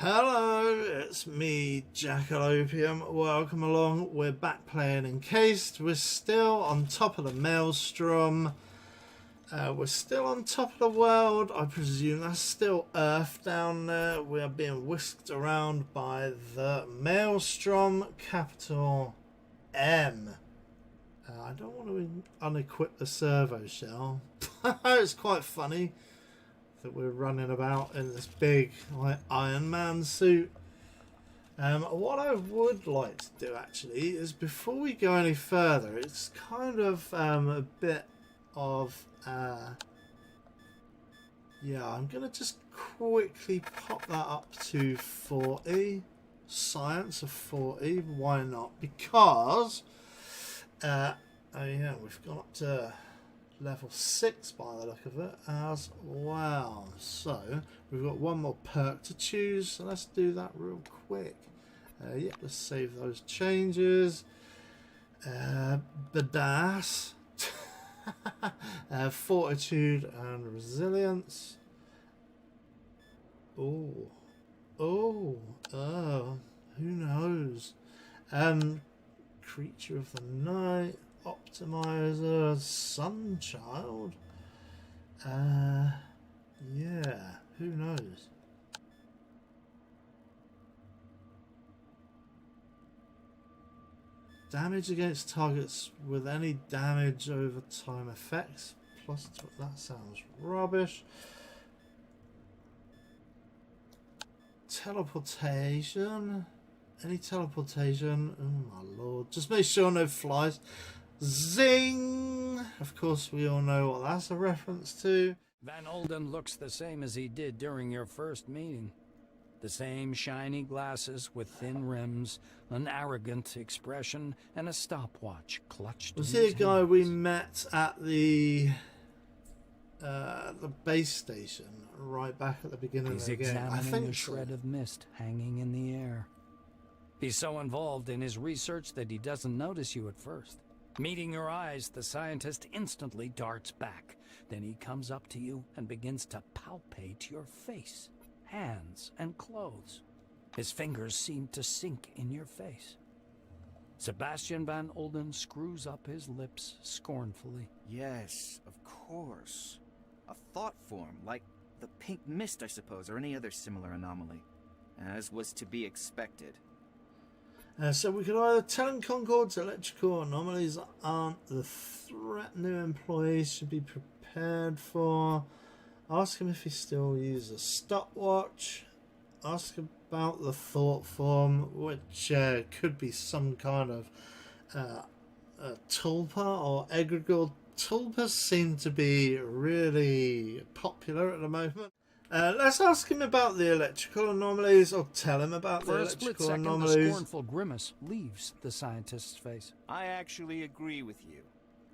Hello, it's me, Jack-a-Lopium. Welcome along. We're back playing Encased. We're still on top of the Maelstrom. We're still on top of the world. I presume that's still Earth down there. We are being whisked around by the Maelstrom, capital M. I don't want to unequip the servo shell. It's quite funny that we're running about in this big like Iron Man suit. What I would like to do actually is, before we go any further, it's kind of a bit of yeah, I'm gonna just quickly pop that up to 40 science of 40. Why not? Because oh yeah, we've gone up to level 6 by the look of it as well. So we've got one more perk to choose, so let's do that real quick. Yeah, let's save those changes. Badass. Fortitude and resilience. Oh, who knows? Creature of the night, optimizer, sunchild. Yeah, who knows? Damage against targets with any damage over time effects. Plus, that sounds rubbish. Teleportation. Any teleportation. Oh my lord. Just make sure no flies. Zing! Of course, we all know what that's a reference to. Van Olden looks the same as he did during your first meeting. The same shiny glasses with thin rims, an arrogant expression, and a stopwatch clutched in his hands. Was he a guy we met at the base station right back at the beginning of the game? I think the shred of mist hanging in the air. He's so involved in his research that he doesn't notice you at first. Meeting your eyes, the scientist instantly darts back. Then he comes up to you and begins to palpate your face, hands, and clothes. His fingers seem to sink in your face. Sebastian Van Olden screws up his lips scornfully. Yes, of course. A thought form, like the pink mist, I suppose, or any other similar anomaly, as was to be expected. So we could either tell him Concord's electrical anomalies aren't the threat new employees should be prepared for. Ask him if he still uses a stopwatch. Ask about the thought form, which could be some kind of tulpa or egregore. Tulpas seem to be really popular at the moment. Let's ask him about the electrical anomalies, or tell him about the electrical anomalies. For a split second, a scornful grimace leaves the scientist's face. I actually agree with you.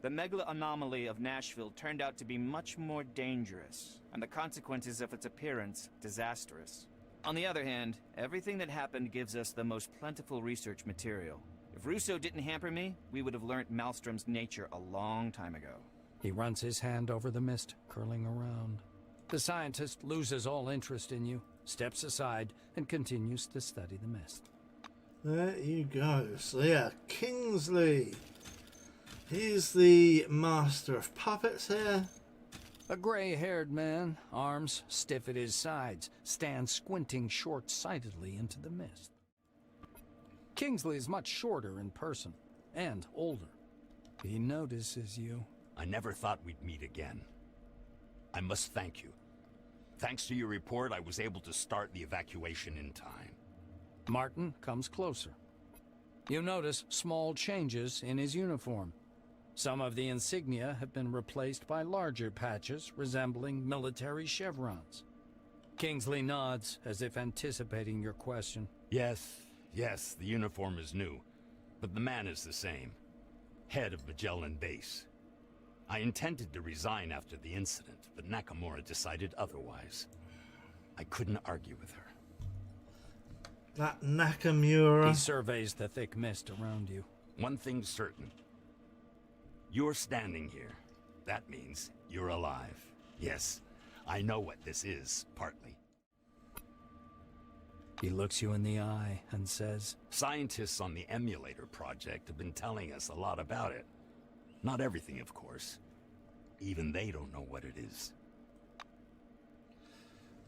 The megala anomaly of Nashville turned out to be much more dangerous, and the consequences of its appearance disastrous. On the other hand, everything that happened gives us the most plentiful research material. If Russo didn't hamper me, we would have learnt Maelstrom's nature a long time ago. He runs his hand over the mist, curling around. The scientist loses all interest in you, steps aside, and continues to study the mist. There you go. So yeah, Kingsley. He's the master of puppets here. A gray-haired man, arms stiff at his sides, stands squinting short-sightedly into the mist. Kingsley is much shorter in person, and older. He notices you. I never thought we'd meet again. I must thank you. Thanks to your report, I was able to start the evacuation in time. Martin comes closer. You notice small changes in his uniform. Some of the insignia have been replaced by larger patches resembling military chevrons. Kingsley nods as if anticipating your question. Yes, the uniform is new, but the man is the same. Head of Magellan Base. I intended to resign after the incident, but Nakamura decided otherwise. I couldn't argue with her. That Nakamura. He surveys the thick mist around you. One thing's certain. You're standing here. That means you're alive. Yes, I know what this is, partly. He looks you in the eye and says, Scientists on the emulator project have been telling us a lot about it. Not everything, of course. Even they don't know what it is.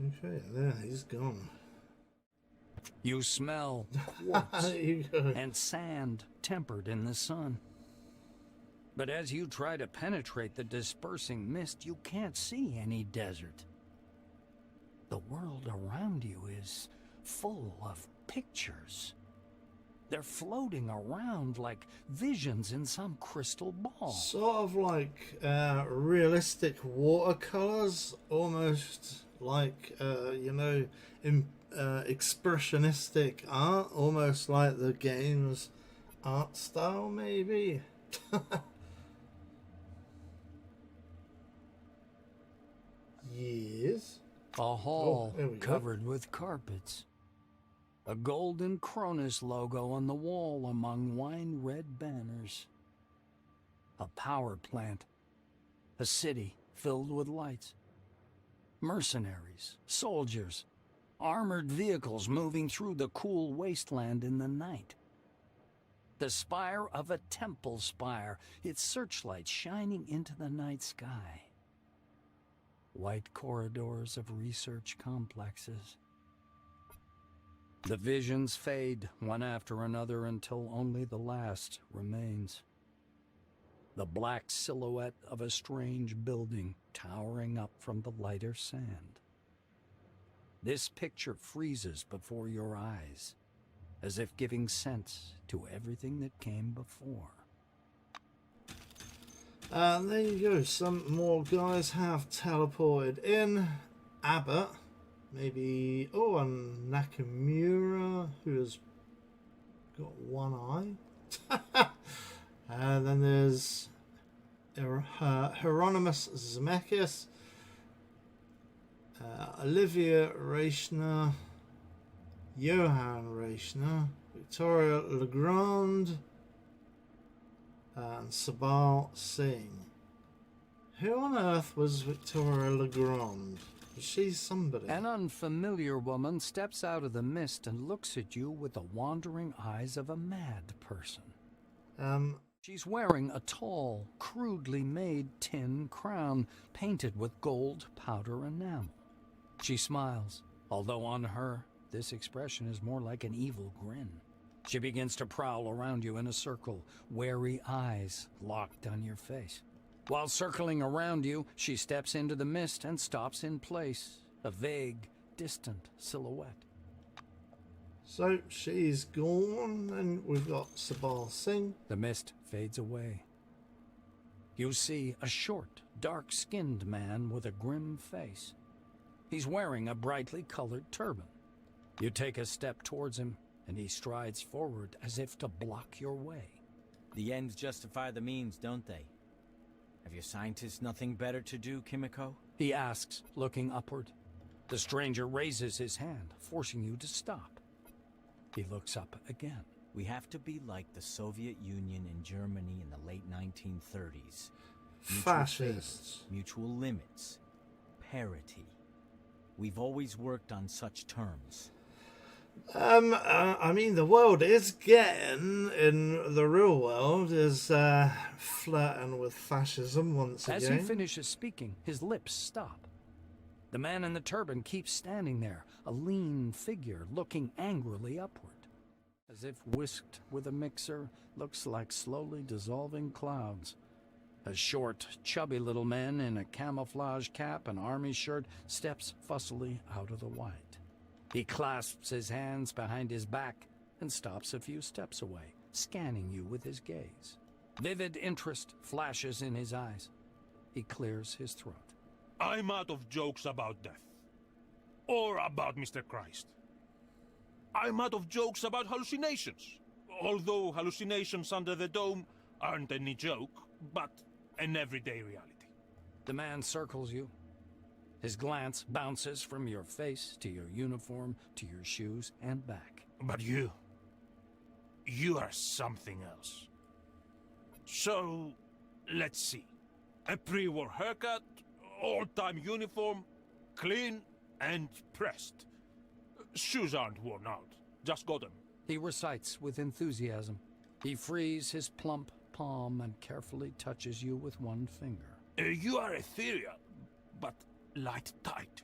Okay, there, he's gone. You smell quartz There you go. and sand tempered in the sun. But as you try to penetrate the dispersing mist, you can't see any desert. The world around you is full of pictures. They're floating around like visions in some crystal ball. Sort of like realistic watercolors, almost like, you know, expressionistic art, almost like the game's art style, maybe. Yes. A hall there we go. covered with carpets. A golden Cronus logo on the wall among wine-red banners. A power plant. A city filled with lights. Mercenaries, soldiers, armored vehicles moving through the cool wasteland in the night. The spire of a temple spire, its searchlight shining into the night sky. White corridors of research complexes. The visions fade one after another until only the last remains. The black silhouette of a strange building towering up from the lighter sand. This picture freezes before your eyes, as if giving sense to everything that came before. And there you go, some more guys have teleported in. Abbott, maybe, oh, and Nakamura, who has got one eye. And then there's Hieronymus Zemeckis, Olivia Reichner, Johan Reichner, Victoria Legrand, and Sabal Singh. Who on earth was Victoria Legrand? Was she somebody? An unfamiliar woman steps out of the mist and looks at you with the wandering eyes of a mad person. She's wearing a tall, crudely made tin crown painted with gold powder enamel. She smiles, although on her, this expression is more like an evil grin. She begins to prowl around you in a circle, wary eyes locked on your face. While circling around you, she steps into the mist and stops in place, a vague, distant silhouette. So she's gone, and we've got Sabal Singh. The mist fades away. You see a short, dark-skinned man with a grim face. He's wearing a brightly colored turban. You take a step towards him, and he strides forward as if to block your way. The ends justify the means, don't they? Have your scientists nothing better to do, Kimiko? He asks, looking upward. The stranger raises his hand, forcing you to stop. He looks up again. We have to be like the Soviet Union and Germany in the late 1930s. Mutual Fascists. favors, mutual limits, parity. We've always worked on such terms. I mean, the world is getting, in the real world, is flirting with fascism once As again. he finishes speaking, his lips stop. The man in the turban keeps standing there, a lean figure looking angrily upward. As if whisked with a mixer, looks like slowly dissolving clouds. A short, chubby little man in a camouflage cap and army shirt steps fussily out of the white. He clasps his hands behind his back and stops a few steps away, scanning you with his gaze. Vivid interest flashes in his eyes. He clears his throat. I'm out of jokes about death. Or about Mr. Christ. I'm out of jokes about hallucinations. Although hallucinations under the dome aren't any joke, but an everyday reality. The man circles you. His glance bounces from your face to your uniform to your shoes and back. But you are something else. So, let's see. A pre-war haircut, old-time uniform, clean and pressed. shoes aren't worn out. Just got them. He recites with enthusiasm. He frees his plump palm and carefully touches you with one finger. You are ethereal, but light-tight.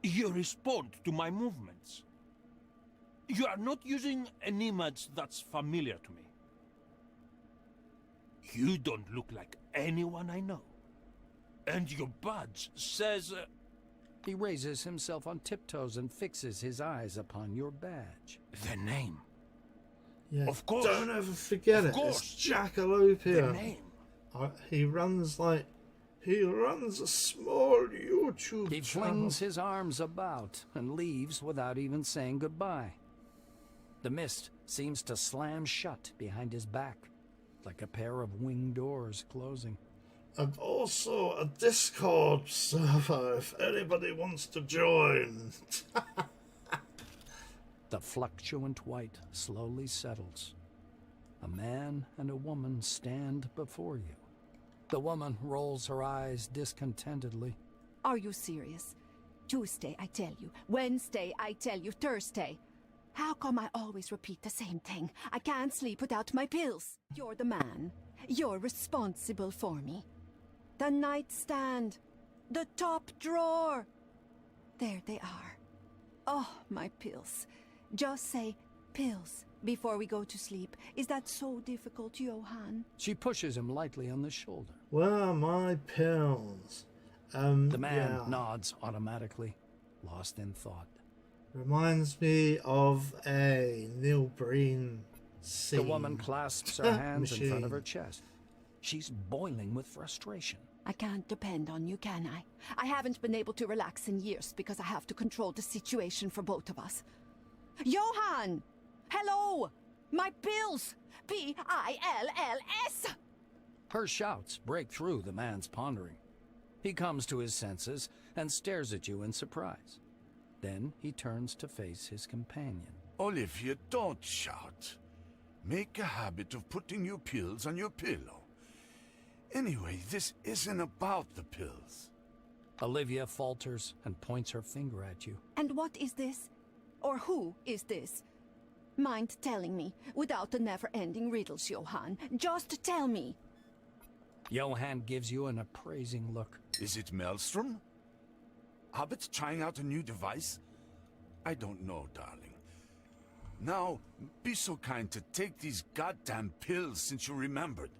You respond to my movements. You are not using an image that's familiar to me. You don't look like anyone I know. And your badge says... He raises himself on tiptoes and fixes his eyes upon your badge. the name. Yeah, Of course. don't ever forget Of it. course. It's The Jack-a-Lopium. name. He runs a small YouTube He channel. flings his arms about and leaves without even saying goodbye. The mist seems to slam shut behind his back, like a pair of wing doors closing. And also a Discord server if anybody wants to join. The fluctuant white slowly settles. A man and a woman stand before you. The woman rolls her eyes discontentedly. Are you serious? Tuesday, I tell you. Wednesday, I tell you. Thursday. How come I always repeat the same thing? I can't sleep without my pills. You're the man. You're responsible for me. The nightstand. The top drawer. There they are. Oh, my pills. Just say pills before we go to sleep. Is that so difficult, Johan? She pushes him lightly on the shoulder. Where are my pills? The man yeah. nods automatically, lost in thought. Reminds me of a Neil Breen scene. The woman clasps her hands in front of her Machine. chest. She's boiling with frustration. I can't depend on you, can I? I haven't been able to relax in years because I have to control the situation for both of us. Johan! Hello! My pills! Pills! Her shouts break through the man's pondering. He comes to his senses and stares at you in surprise. Then he turns to face his companion. Olivia, don't shout. Make a habit of putting your pills on your pillow. Anyway, this isn't about the pills. Olivia falters and points her finger at you. And what is this? Or who is this? Mind telling me, without the never-ending riddles, Johan. Just tell me. Johan gives you an appraising look. Is it Maelstrom? Hobbit's trying out a new device? I don't know, darling. Now, be so kind to take these goddamn pills since you remembered.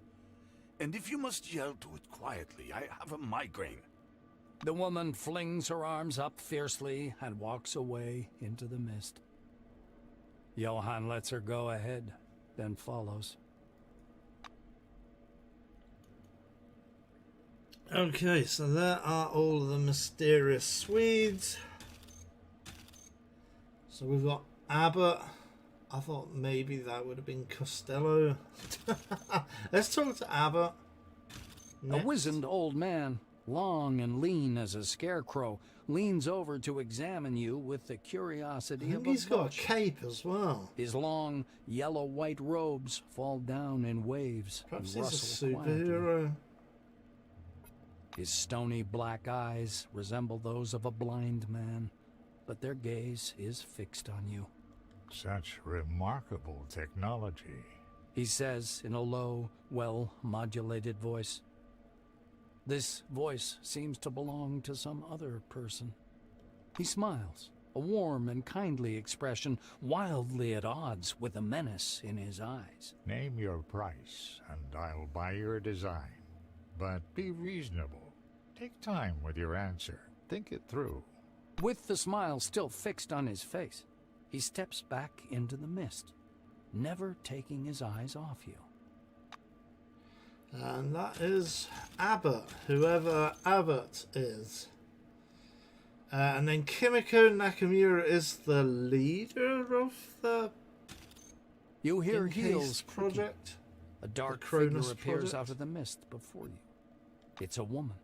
And if you must yell, do it quietly. I have a migraine. The woman flings her arms up fiercely and walks away into the mist. Johan lets her go ahead, then follows. Okay, so there are all of the mysterious Swedes. So we've got Abbott. I thought maybe that would have been Costello. Let's talk to Abbott. A wizened old man, long and lean as a scarecrow, leans over to examine you with the curiosity of a He's got a bush. cape as well. His long, yellow-white robes fall down in waves Perhaps and he's a rustle quietly. superhero. His stony black eyes resemble those of a blind man, but their gaze is fixed on you. Such remarkable technology. He says in a low, well-modulated voice. This voice seems to belong to some other person. He smiles, a warm and kindly expression, wildly at odds with the menace in his eyes. Name your price, and I'll buy your design. But be reasonable. Take time with your answer. Think it through. With the smile still fixed on his face, he steps back into the mist, never taking his eyes off you. And that is Abbott, whoever Abbott is. And then Kimiko Nakamura is the leader of the You hear Encased heels creaking. project. A dark Cronus figure appears project? out of the mist before you. It's a woman.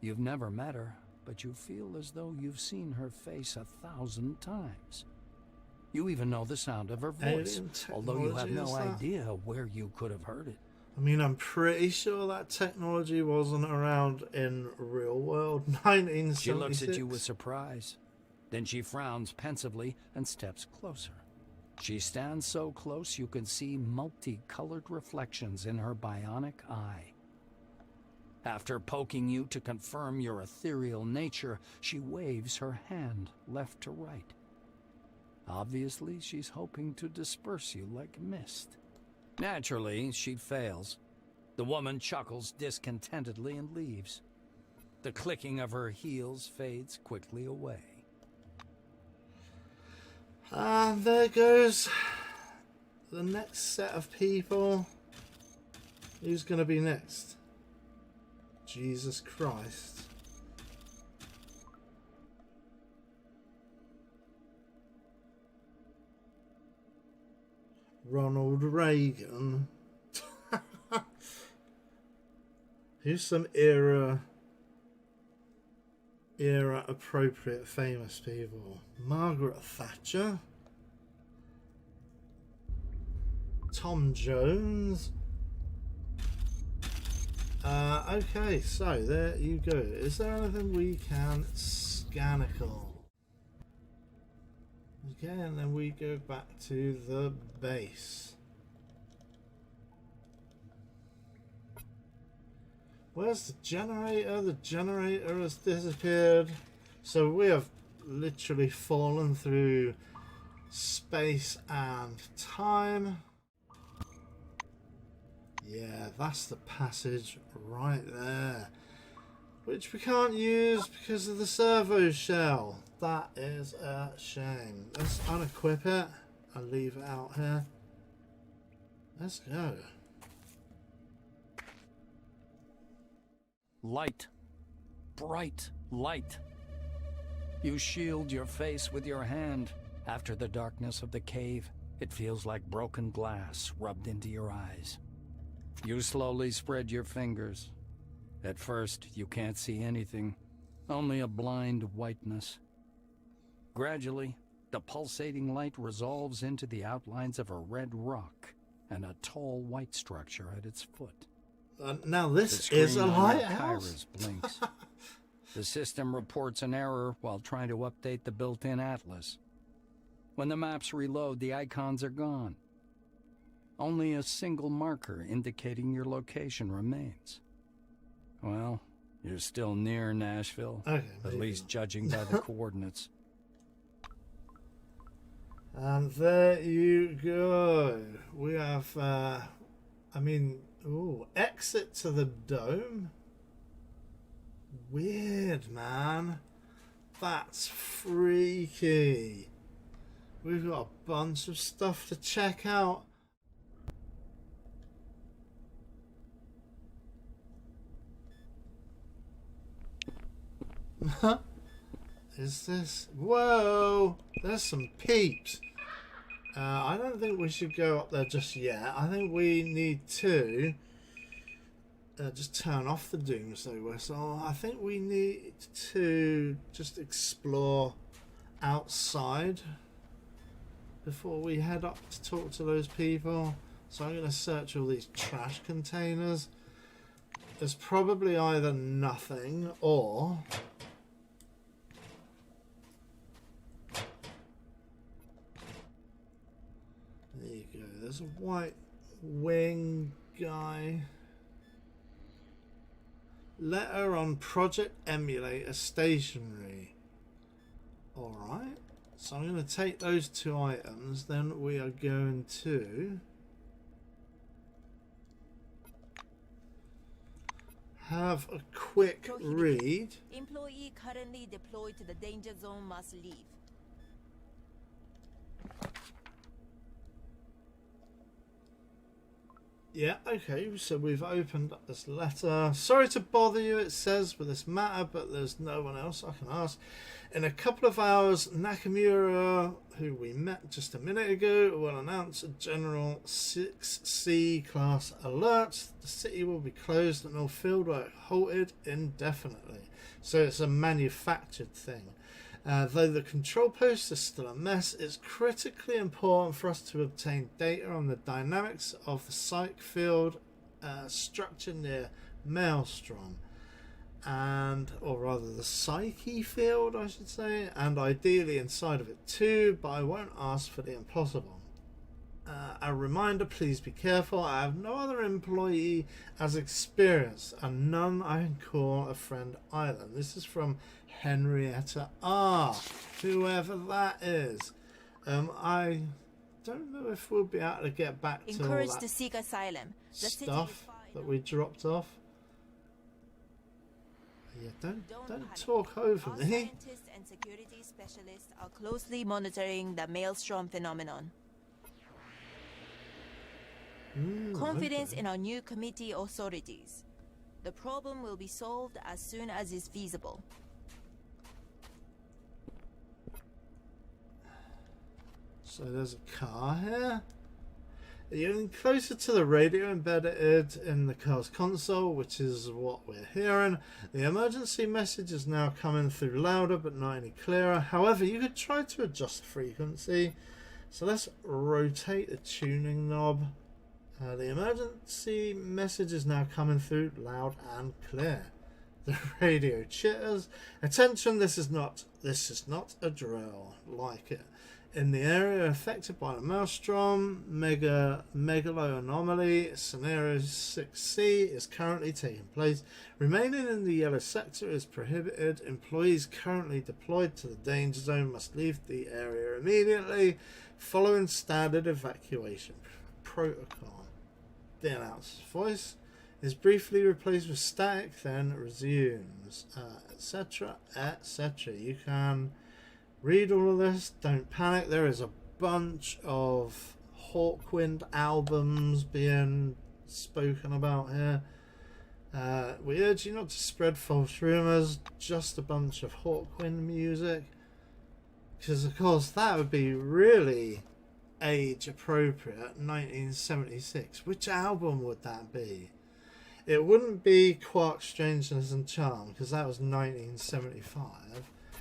You've never met her, but you feel as though you've seen her face 1,000 times. You even know the sound of her voice, Alien although you have technology, no is that? idea where you could have heard it. I mean, I'm pretty sure that technology wasn't around in real world 1976. She looks at you with surprise. Then she frowns pensively and steps closer. She stands so close you can see multicolored reflections in her bionic eye. After poking you to confirm your ethereal nature, she waves her hand left to right. Obviously, she's hoping to disperse you like mist. Naturally, she fails. The woman chuckles discontentedly and leaves. The clicking of her heels fades quickly away. And there goes the next set of people. Who's going to be next? Jesus Christ. Ronald Reagan. Who's some era appropriate famous people? Margaret Thatcher, Tom Jones. Okay, so there you go. Is there anything we can scanicle? Okay, and then we go back to the base. Where's the generator? The generator has disappeared. So we have literally fallen through space and time. Yeah, that's the passage right there. Which we can't use because of the servo shell. That is a shame. Let's unequip it and leave it out here. Let's go. Light. Bright light. You shield your face with your hand. After the darkness of the cave, it feels like broken glass rubbed into your eyes. You slowly spread your fingers. At first, you can't see anything, only a blind whiteness. Gradually, the pulsating light resolves into the outlines of a red rock and a tall white structure at its foot. Now this is a lighthouse. Kairos blinks. The system reports an error while trying to update the built-in atlas. When the maps reload, the icons are gone. Only a single marker indicating your location remains. Well, you're still near Nashville, at least judging by the coordinates. And there you go. We have, exit to the dome. Weird, man. That's freaky. We've got a bunch of stuff to check out. Is this? Whoa! There's some peeps. I don't think we should go up there just yet. I think we need to just turn off the doomsday whistle. I think we need to just explore outside before we head up to talk to those people. So I'm going to search all these trash containers. There's probably either nothing or... There you go. There's a white wing guy. Letter on Project Emulator Stationery. Alright. So I'm going to take those two items. Then we are going to have a quick read. Employee currently deployed to the danger zone must leave. Yeah, okay, so we've opened up this letter. Sorry to bother you, it says, with this matter, but there's no one else I can ask. In a couple of hours, Nakamura, who we met just a minute ago, will announce a general 6C class alert. The city will be closed and all fieldwork halted indefinitely. So it's a manufactured thing. Though the control post is still a mess, it's critically important for us to obtain data on the dynamics of the psych field structure near Maelstrom. or rather the psyche field, I should say, and ideally inside of it too, but I won't ask for the impossible. A reminder, please be careful. I have no other employee as experienced, and none I can call a friend either. This is from Henrietta R, whoever that is. I don't know if we'll be able to get back to all Encouraged that to seek asylum. The city is stuff far that enough. we dropped off. Yeah, don't panic. talk over Our me. scientists and security specialists are closely monitoring the Maelstrom phenomenon. Confidence Okay. in our new committee authorities. The problem will be solved as soon as is feasible. So there's a car here. You're getting closer to the radio embedded in the car's console, which is what we're hearing. The emergency message is now coming through louder, but not any clearer. However, you could try to adjust frequency. So let's rotate the tuning knob. The emergency message is now coming through loud and clear. The radio chitters. Attention, this is not a drill. Like it. In the area affected by the Maelstrom, megalo anomaly, scenario 6C is currently taking place. Remaining in the yellow sector is prohibited. Employees currently deployed to the danger zone must leave the area immediately, following standard evacuation protocol. The announcer's voice is briefly replaced with static, then resumes, etc., etc. You can read all of this. Don't panic. There is a bunch of Hawkwind albums being spoken about here. We urge you not to spread false rumours. Just a bunch of Hawkwind music, because of course that would be really age appropriate. 1976. Which album would that be? It wouldn't be Quark, Strangeness and Charm, because that was 1975.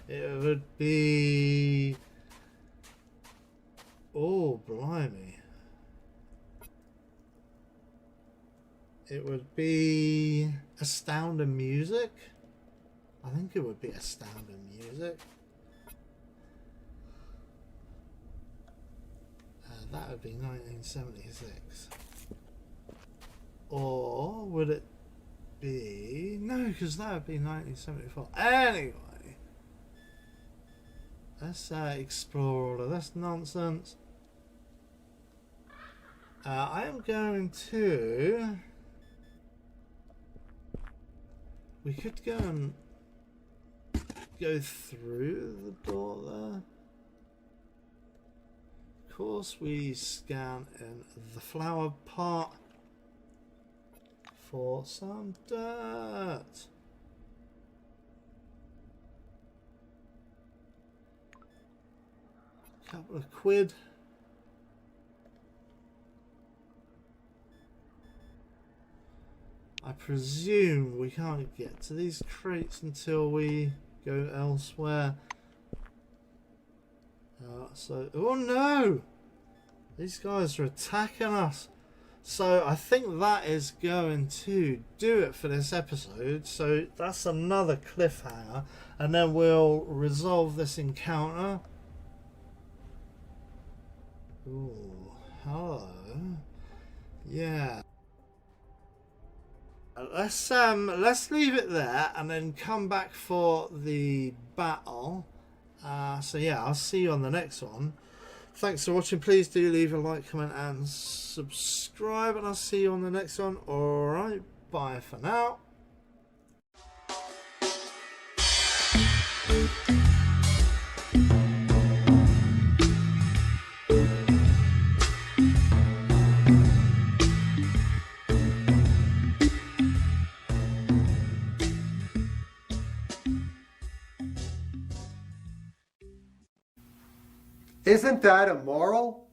It would be... oh, blimey. It would be Astounding Music. I think it would be Astounding Music. That would be 1976. Or would it be... no, because that would be 1974. Anyway. Let's explore all of this nonsense. I am going to... we could go and go through the door there. Of course, we scan in the flower pot for some dirt. Couple of quid. I presume we can't get to these crates until we go elsewhere. Oh no! These guys are attacking us. So I think that is going to do it for this episode. So that's another cliffhanger, and then we'll resolve this encounter. Ooh, hello. Yeah. Let's leave it there and then come back for the battle. So yeah, I'll see you on the next one. Thanks for watching. Please do leave a like, comment and subscribe, and I'll see you on the next one. Alright, bye for now. Isn't that immoral?